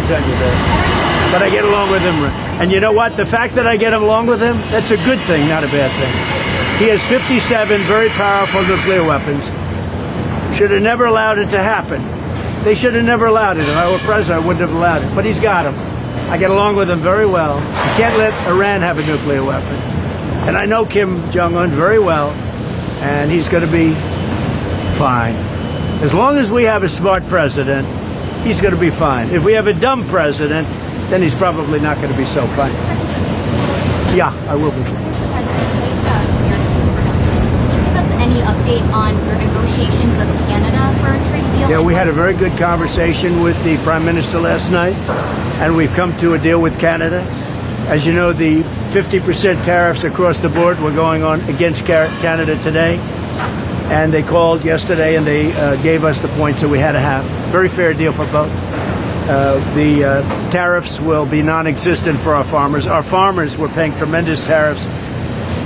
tell you that. But I get along with him. And you know what? The fact that I get along with him, that's a good thing, not a bad thing. He has 57 very powerful nuclear weapons. Should have never allowed it to happen. They should have never allowed it. If I were president, I wouldn't have allowed it. But he's got them. I get along with him very well. You can't let Iran have a nuclear weapon. And I know Kim Jong Un very well, and he's going to be fine. As long as we have a smart president, he's going to be fine. If we have a dumb president, then he's probably not going to be so fine. Yeah, I will be. Mr. President, please, can you give us any update on your negotiations with Canada for a trade deal? Yeah, we had a very good conversation with the Prime Minister last night, and we've come to a deal with Canada. As you know, the 50% tariffs across the board were going on against Canada today, and they called yesterday and they gave us the points that we had to have. Very fair deal for both. The tariffs will be non-existent for our farmers. Our farmers were paying tremendous tariffs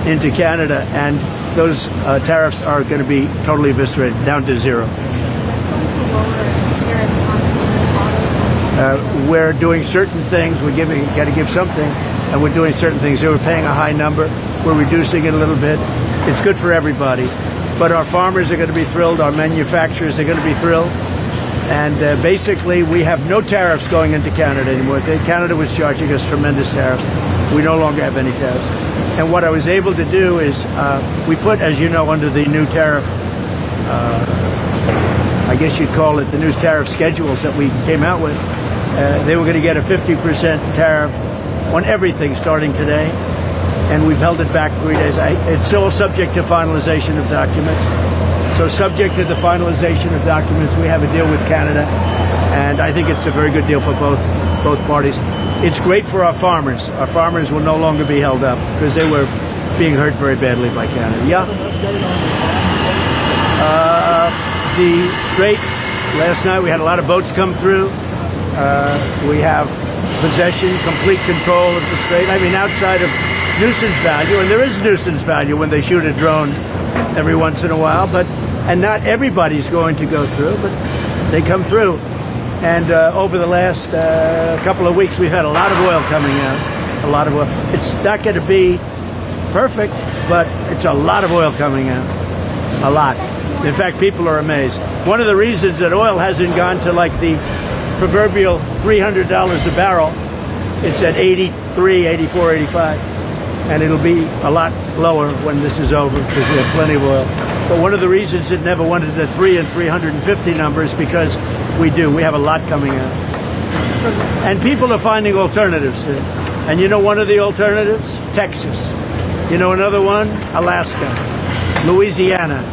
into Canada, and those tariffs are going to be totally eviscerated, down to zero. We're doing certain things. We're got to give something, and we're doing certain things. They were paying a high number. We're reducing it a little bit. It's good for everybody. But our farmers are going to be thrilled. Our manufacturers are going to be thrilled. And basically, we have no tariffs going into Canada anymore. Canada was charging us tremendous tariffs. We no longer have any tariffs. And what I was able to do is we put, as you know, under the new tariff, I guess you'd call it the new tariff schedules that we came out with. They were going to get a 50% tariff on everything starting today. And we've held it back 3 days. It's all subject to finalization of documents. So subject to the finalization of documents, we have a deal with Canada, and I think it's a very good deal for both parties. It's great for our farmers. Our farmers will no longer be held up because they were being hurt very badly by Canada. Yeah. The Strait, last night we had a lot of boats come through. We have possession, complete control of the Strait. I mean, outside of nuisance value, and there is nuisance value when they shoot a drone every once in a while, and not everybody's going to go through, but they come through. And over the last couple of weeks, we've had a lot of oil coming out, a lot of oil. It's not going to be perfect, but it's a lot of oil coming out, a lot. In fact, people are amazed. One of the reasons that oil hasn't gone to like the proverbial $300 a barrel, it's at 83, 84, 85. And it'll be a lot lower when this is over because we have plenty of oil. But one of the reasons it never went to the 3 and 350 numbers because we do. We have a lot coming out. And people are finding alternatives too. And you know one of the alternatives? Texas. You know another one? Alaska. Louisiana.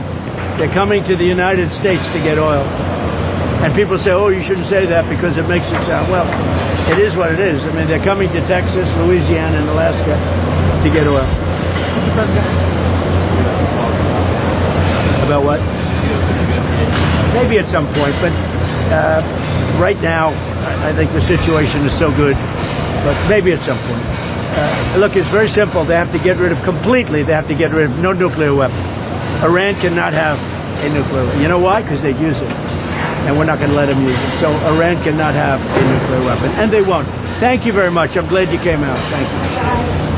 They're coming to the United States to get oil. And people say, oh, you shouldn't say that because it makes it sound, well, it is what it is. I mean, they're coming to Texas, Louisiana, and Alaska to get oil. Mr. President. About what? Maybe at some point, but right now, I think the situation is so good, but maybe at some point. Look, it's very simple. They have to get rid of completely, they have to get rid of no nuclear weapons. Iran cannot have a nuclear weapon. You know why? Because they'd use it. And we're not going to let them use it. So Iran cannot have a nuclear weapon, and they won't. Thank you very much. I'm glad you came out. Thank you.